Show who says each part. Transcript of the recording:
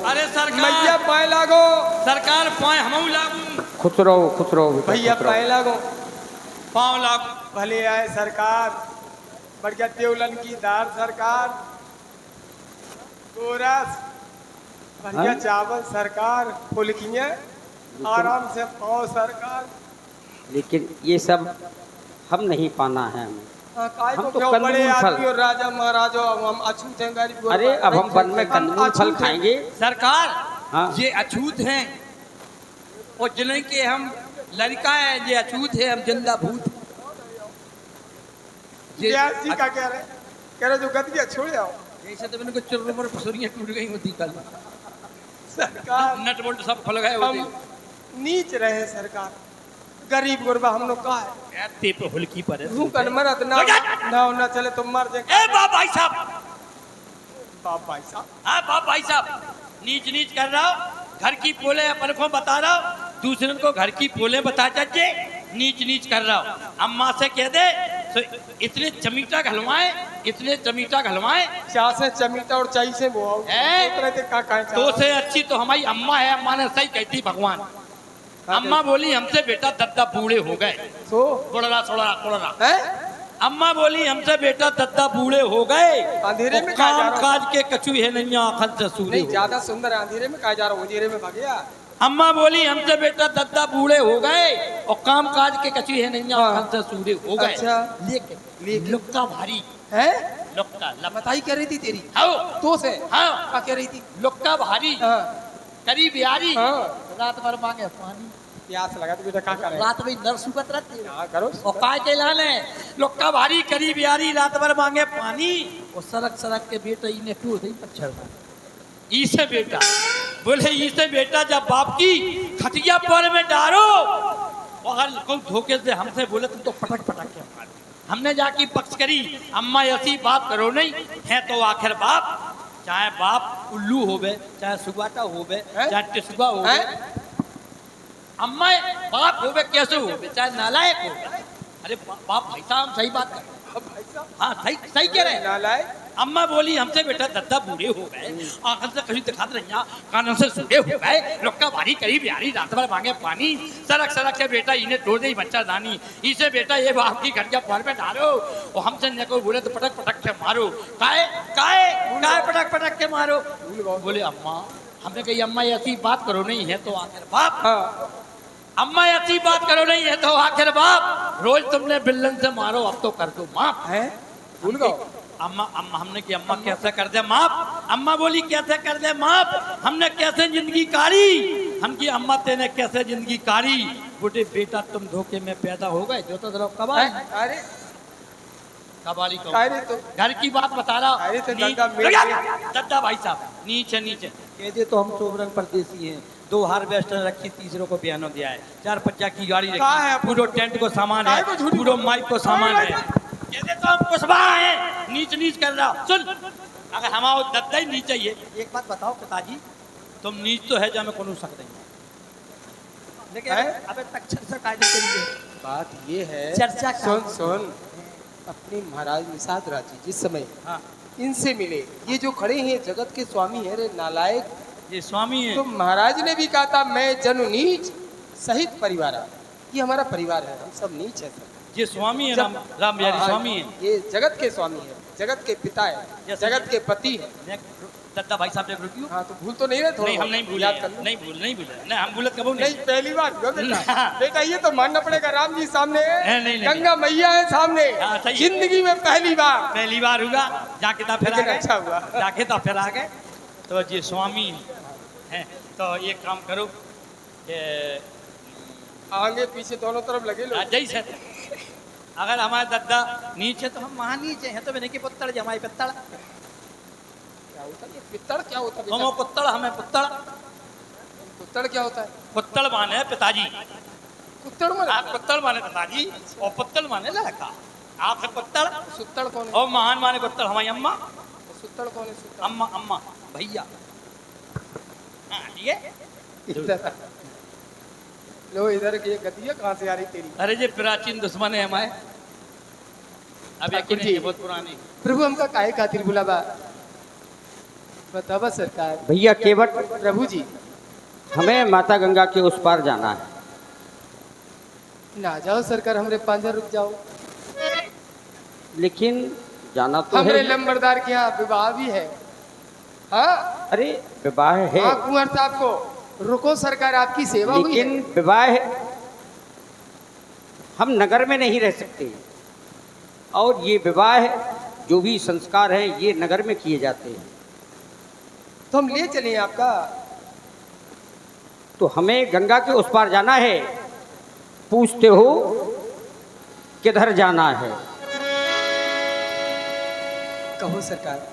Speaker 1: अरे सरकार
Speaker 2: मैया पाए लागो।
Speaker 1: सरकार पाए हम लागू
Speaker 3: खुश रहो
Speaker 2: भैया पाए लागो।
Speaker 1: पाँव लागू
Speaker 2: भले आए सरकार, बढ़िया तेवलन की दाल सरकार, गोरस बढ़िया
Speaker 3: हाँ?
Speaker 2: चावल सरकार, फुलकियाँ आराम से पाओ सरकार।
Speaker 3: लेकिन ये सब हम नहीं पाना है हमें।
Speaker 2: काय
Speaker 3: हम
Speaker 2: को
Speaker 3: तो
Speaker 2: क्यों
Speaker 3: कंदमूल
Speaker 2: बड़े
Speaker 3: फल।
Speaker 2: आदमी और राजा महाराजा हम अछूत हैं गरीब।
Speaker 3: अरे अब हम वन में कंदमूल फल खाएंगे।
Speaker 1: सरकार
Speaker 3: हाँ।
Speaker 1: ये अछूत हैं और जिन्हें के हम लड़का है ये अछूत है, हम जिंदा भूत
Speaker 2: जी का कह रहे जो गदगिया छोड़ आओ
Speaker 1: जैसे तो मैंने कुछ चुर्र फसुरियाँ टूट गई होती कल
Speaker 2: सरकार।
Speaker 1: नट बोल्ट सब फल गए होते
Speaker 2: हम नीच रहे सरकार, गरीब गुरबा हम लोग का है।
Speaker 1: ते पे हुलकी पर है
Speaker 2: तू कन मरत ना ना चले तुम मर जाए।
Speaker 1: ए बाप भाई साहब,
Speaker 2: बाप भाई साहब,
Speaker 1: हाँ बाप भाई साहब, नीच नीच कर रहा हो, घर की पोले अपन को बता रहा हो, दूसरे को घर की पोले बता चाचे, नीच नीच कर रहा हो। अम्मा से कह दे तो इतने चमीटा घलवाए, इतने चमीटा घलवाए।
Speaker 2: चा से चमीटा और चाई से वो
Speaker 1: तो से अच्छी तो हमारी अम्मा है, अम्मा ने सही कहती भगवान। अम्मा बोली हमसे बेटा दद्दा बूढ़े हो गए,
Speaker 2: तो
Speaker 1: कोड़रा सोड़ा कोड़रा
Speaker 2: है।
Speaker 1: अम्मा बोली हमसे बेटा दद्दा बूढ़े हो गए,
Speaker 2: अंधेरे में
Speaker 1: काम काज के कछु है नहीं आखन से सूरे
Speaker 2: नहीं ज्यादा सुंदर अंधेरे में कहा जा रहा हूँ, उजेरे में भागया।
Speaker 1: अम्मा बोली हमसे बेटा दद्दा बूढ़े हो गए और काम काज के कछु है नहीं आखन से सूरे हो गए।
Speaker 2: अच्छा।
Speaker 1: लेकिन लुक्का भारी
Speaker 2: है।
Speaker 1: लुक्का
Speaker 2: बताई कह रही थी तेरी
Speaker 1: हाँ
Speaker 2: तो से
Speaker 1: हाँ
Speaker 2: क्या कह रही थी।
Speaker 1: लुक्का भारी
Speaker 2: हाँ
Speaker 1: करीब यारी
Speaker 2: हाँ।
Speaker 1: रात भर मांगे पानी,
Speaker 2: प्यास लगा तो बेटा क्या करे।
Speaker 1: रात में नर सुगत रहती
Speaker 2: हाँ करो।
Speaker 1: और काय के लाने लुक्का भारी करीब यारी रात भर मांगे पानी और सड़क सड़क के बेटा इन्हें टूट गई पच्छर इसे बेटा बोले इसे बेटा जब बाप की खटिया पर में डारो और कोई धोखे से हमसे बोले तुम तो पटक पटक के मार। हमने जाके पक्ष करी, अम्मा ऐसी बात करो नहीं है तो आखिर बाप, चाहे बाप उल्लू होवे चाहे सुगाटा होवे चाहे टिसुआ होवे, अम्मा बाप होवे कैसे होवे चाहे नालायक होवे। अरे बाप भाई साहब सही बात कर, हाँ सही सही कह रहे हैं।
Speaker 2: नालायक
Speaker 1: अम्मा बोली हमसे बेटा दद्दा बूढ़े हो गए, आंखों से कहीं दिखाते रहिया, कानों से सूखे हो गए, लुक्का भारी करीब यारी रात भर मांगे पानी, सड़क सड़क के बेटा इन्हें तोड़ दे बच्चा दानी, इसे बेटा ये बाप की घर के पर में डालो और हमसे न को बोले तो पटक पटक के मारो। काहे काहे काहे पटक पटक के मारो। बोले अम्मा, हमने कही अम्मा ऐसी बात करो नहीं है तो आखिर बाप, अम्मा ऐसी बात करो नहीं है तो आखिर बाप, रोज तुमने बिल्लन से मारो अब तो कर दो माफ
Speaker 2: है। भूल गओ
Speaker 1: अम्मा, अम्मा हमने कि अम्मा कैसे कर दे माफ। अम्मा बोली कैसे कर दे माफ, हमने कैसे जिंदगी काढ़ी। हम की अम्मा तेने कैसे जिंदगी काढ़ी। बोले बेटा तुम धोखे में पैदा हो गए जो तो कबाड़ी।
Speaker 2: अरे
Speaker 1: कबाड़ी को
Speaker 2: तो
Speaker 1: घर की बात बता रहा।
Speaker 2: अरे तो
Speaker 1: दद्दा भाई साहब नीचे नीचे कह दे तो हम सोबरन परदेसी हैं, 2 हार्वेस्टर रखी, तीसरों को पियानो दिया है, 4 पहिया की गाड़ी रखी, पूरा टेंट को सामान है, पूरा माइक को सामान है, कहते तो हम कुशबा हैं, नीच नीच कर रहा। सुन अगर हमारा दद्दा ही नीच चाहिए, एक बात बताओ पिताजी, तुम नीच तो है जो हमें कोनो शक नहीं, लेकिन अबे तक चर्चा कायदे के लिए
Speaker 2: बात ये है।
Speaker 1: चर्चा
Speaker 2: सुन अपने महाराज निषाद राज जी जिस समय
Speaker 1: हाँ
Speaker 2: इनसे मिले, ये जो खड़े हैं जगत के स्वामी है रे नालायक,
Speaker 1: ये स्वामी है।
Speaker 2: तो महाराज ने भी कहा था मैं जनु नीच सहित परिवार, ये हमारा परिवार है, हम सब नीच है सर।
Speaker 1: ये स्वामी है, राम बिहारी स्वामी है,
Speaker 2: ये जगत के स्वामी है, जगत के पिता है, जगत के पति है।
Speaker 1: दद्दा भाई साहब ने रुकियो।
Speaker 2: हाँ तो भूल तो नहीं रहे थोड़ा।
Speaker 1: नहीं हम नहीं भूले,
Speaker 2: याद कर लो।
Speaker 1: नहीं भूले नहीं हम भूलत कबू
Speaker 2: नहीं पहली बार हुआ बेटा। बेटा ये तो मानना पड़ेगा, राम जी सामने है,
Speaker 1: नहीं,
Speaker 2: गंगा मैया है सामने,
Speaker 1: हाँ, सही है।
Speaker 2: जिंदगी में पहली बार
Speaker 1: हुआ जाके तो फिर आ गए,
Speaker 2: अच्छा हुआ
Speaker 1: जाके तो फिर आ गए। तो ये स्वामी है तो एक काम करो
Speaker 2: आगे पीछे दोनों तरफ लगे लोग।
Speaker 1: जैसे अगर हमारे दद्दा नीचे तो हम वहाँ नीचे हैं, तो मैंने की पुत्तड़ जमाई पित्तड़
Speaker 2: क्या होता है पित्तड़, क्या होता है
Speaker 1: तुम पुत्तड़ हमें पुत्तड़,
Speaker 2: पुत्तड़ क्या होता है।
Speaker 1: पुत्तड़ माने पिताजी,
Speaker 2: पुत्तड़ माने
Speaker 1: पुत्तड़ माने पिताजी और पुत्तड़ माने लड़का। आप है पुत्तड़,
Speaker 2: सुत्तड़ कौन है।
Speaker 1: और महान माने पुत्तड़ हमारी अम्मा,
Speaker 2: सुत्तड़ कौन है। सुत्तड़
Speaker 1: अम्मा अम्मा भैया।
Speaker 2: इधर लो, इधर की गतिया कहाँ से आ रही तेरी।
Speaker 1: अरे ये प्राचीन दुश्मन है हमारे, अब यकीन नहीं बहुत पुरानी।
Speaker 2: प्रभु हमका काहे खातिर बुलावा। बतावा सरकार।
Speaker 3: भैया केवट,
Speaker 2: प्रभु जी,
Speaker 3: हमें माता गंगा के उस पार जाना है।
Speaker 2: ना जाओ सरकार, हमरे पांजा रुक जाओ।
Speaker 3: लेकिन जाना तो
Speaker 2: हमरे
Speaker 3: है।
Speaker 2: लंबरदार के यहाँ विवाह भी है। हाँ
Speaker 3: अरे विवाह है,
Speaker 2: हाँ कुंवर साहब को रुको सरकार, आपकी सेवा हुई है।
Speaker 3: लेकिन विवाह है, हम नगर में नहीं रह सकते। और ये विवाह है, जो भी संस्कार है ये नगर में किए जाते हैं।
Speaker 2: तो हम ले चलें आपका।
Speaker 3: तो हमें गंगा के उस पार जाना है। पूछते हो किधर जाना है?
Speaker 2: कहो सरकार।